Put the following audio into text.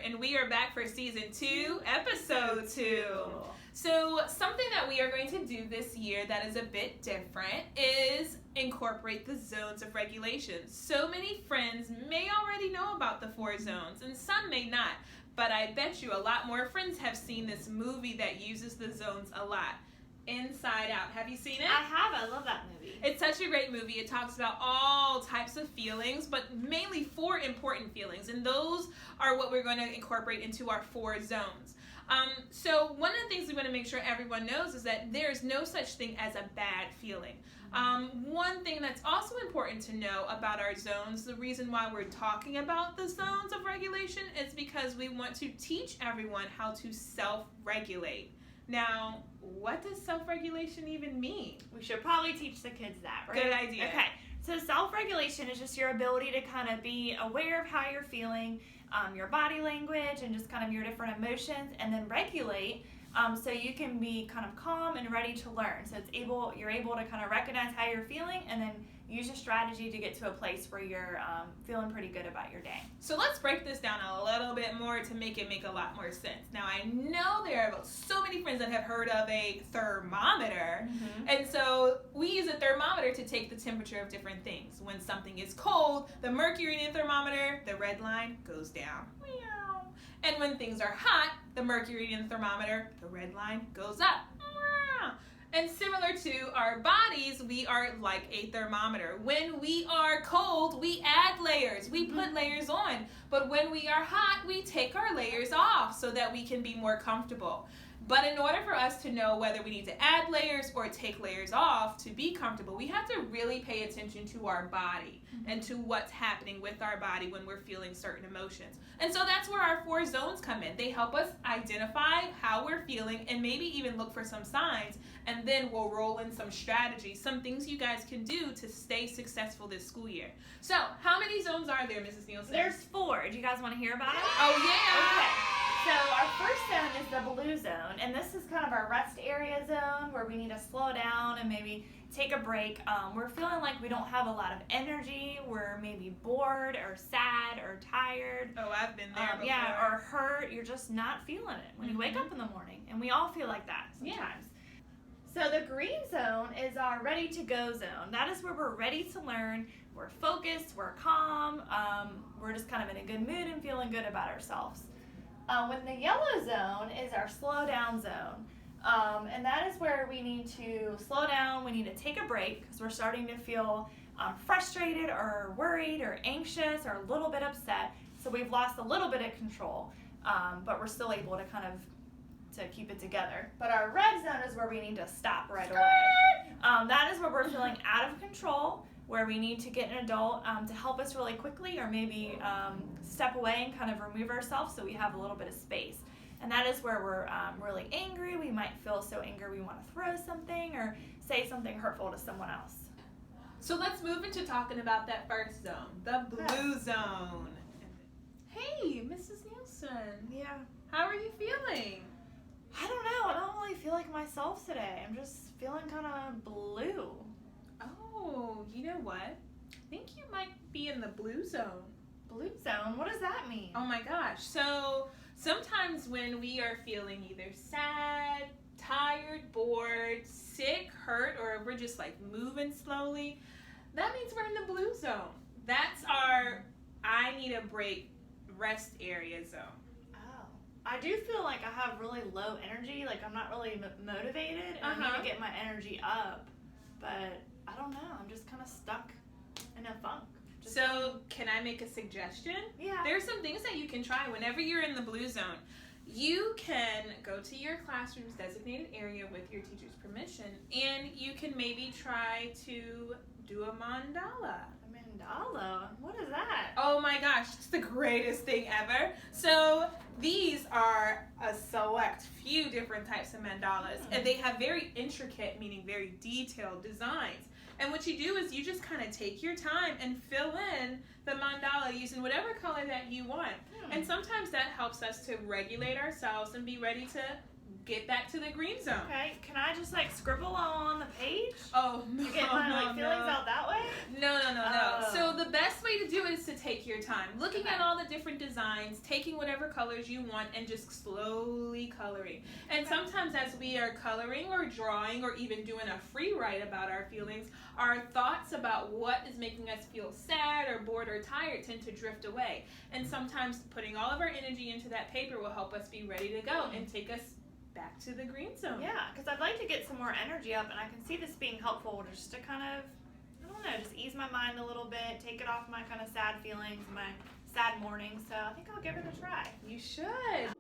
and we are back for season 2, episode 2. So something that we are going to do this year that is a bit different is incorporate the zones of regulation. So many friends may already know about the 4 zones, and some may not, but I bet you a lot more friends have seen this movie that uses the zones a lot. Inside Out. Have you seen it? I have. I love that movie. It's such a great movie. It talks about all types of feelings, but mainly 4 important feelings, and those are what we're going to incorporate into our 4 zones. So one of the things we want to make sure everyone knows is that there is no such thing as a bad feeling. One thing that's also important to know about our zones, the reason why we're talking about the zones of regulation is because we want to teach everyone how to self-regulate. Now, what does self-regulation even mean? We should probably teach the kids that, right? Good idea. Okay, so self-regulation is just your ability to kind of be aware of how you're feeling, your body language, and just kind of your different emotions, and then regulate so you can be kind of calm and ready to learn. So you're able to kind of recognize how you're feeling and then use a strategy to get to a place where you're feeling pretty good about your day. So let's break this down a little bit more to make it make a lot more sense. Now, I know there are so many friends that have heard of a thermometer, and so we use a thermometer to take the temperature of different things. When something is cold, the mercury in the thermometer, the red line, goes down. Meow. And when things are hot, the mercury in the thermometer, the red line, goes up. Meow. And similar to our bodies, we are like a thermometer. When we are cold, we add layers. We put layers on. But when we are hot, we take our layers off so that we can be more comfortable. But in order for us to know whether we need to add layers or take layers off to be comfortable, we have to really pay attention to our body and to what's happening with our body when we're feeling certain emotions. And so that's where our 4 zones come in. They help us identify how we're feeling and maybe even look for some signs, and then we'll roll in some strategies, some things you guys can do to stay successful this school year. So how many zones are there, Mrs. Nielsen? There's 4. Do you guys want to hear about it? Oh, yeah. Okay. So our first zone is the blue zone, and this is kind of our rest area zone where we need to slow down and maybe take a break. We're feeling like we don't have a lot of energy. We're maybe bored or sad or tired. Oh, I've been there before. Yeah, or hurt. You're just not feeling it when you wake up in the morning, and we all feel like that sometimes. So the green zone is our ready to go zone. That is where we're ready to learn. We're focused, we're calm, we're just kind of in a good mood and feeling good about ourselves. When the yellow zone is our slow down zone, and that is where we need to slow down, we need to take a break because we're starting to feel frustrated or worried or anxious or a little bit upset, so we've lost a little bit of control, but we're still able to kind of to keep it together. But our red zone is where we need to stop right away. That is where we're feeling out of control, where we need to get an adult to help us really quickly, or maybe step away and kind of remove ourselves so we have a little bit of space. And that is where we're really angry. We might feel so angry we want to throw something or say something hurtful to someone else. So let's move into talking about that first zone, the blue zone. Hey, Mrs. Nielsen. Yeah. How are you feeling? I don't know. I don't really feel like myself today. I'm just feeling kind of blue. Oh, you know what? I think you might be in the blue zone. Blue zone? What does that mean? Oh my gosh. So sometimes when we are feeling either sad, tired, bored, sick, hurt, or we're just like moving slowly, that means we're in the blue zone. That's our I need a break rest area zone. Oh. I do feel like I have really low energy, like I'm not really motivated, and I need to get my energy up, but I don't know, I'm just kind of stuck in a funk. So can I make a suggestion? Yeah. There's some things that you can try whenever you're in the blue zone. You can go to your classroom's designated area with your teacher's permission, and you can maybe try to do a mandala. A mandala? What is that? Oh my gosh, it's the greatest thing ever. So these are a select few different types of mandalas, and they have very intricate, meaning very detailed designs. And what you do is you just kind of take your time and fill in the mandala using whatever color that you want. And sometimes that helps us to regulate ourselves and be ready to get back to the green zone. Okay, can I just like scribble on the page? Oh, no, You get my feelings out that way? No. So the best way to do it is to take your time, looking at all the different designs, taking whatever colors you want, and just slowly coloring. And sometimes as we are coloring or drawing or even doing a free write about our feelings, our thoughts about what is making us feel sad or bored or tired tend to drift away. And sometimes putting all of our energy into that paper will help us be ready to go and take us back to the green zone. Yeah, because I'd like to get some more energy up, and I can see this being helpful just to kind of, I don't know, just ease my mind a little bit, take it off my kind of sad feelings, my sad morning. So I think I'll give it a try. You should.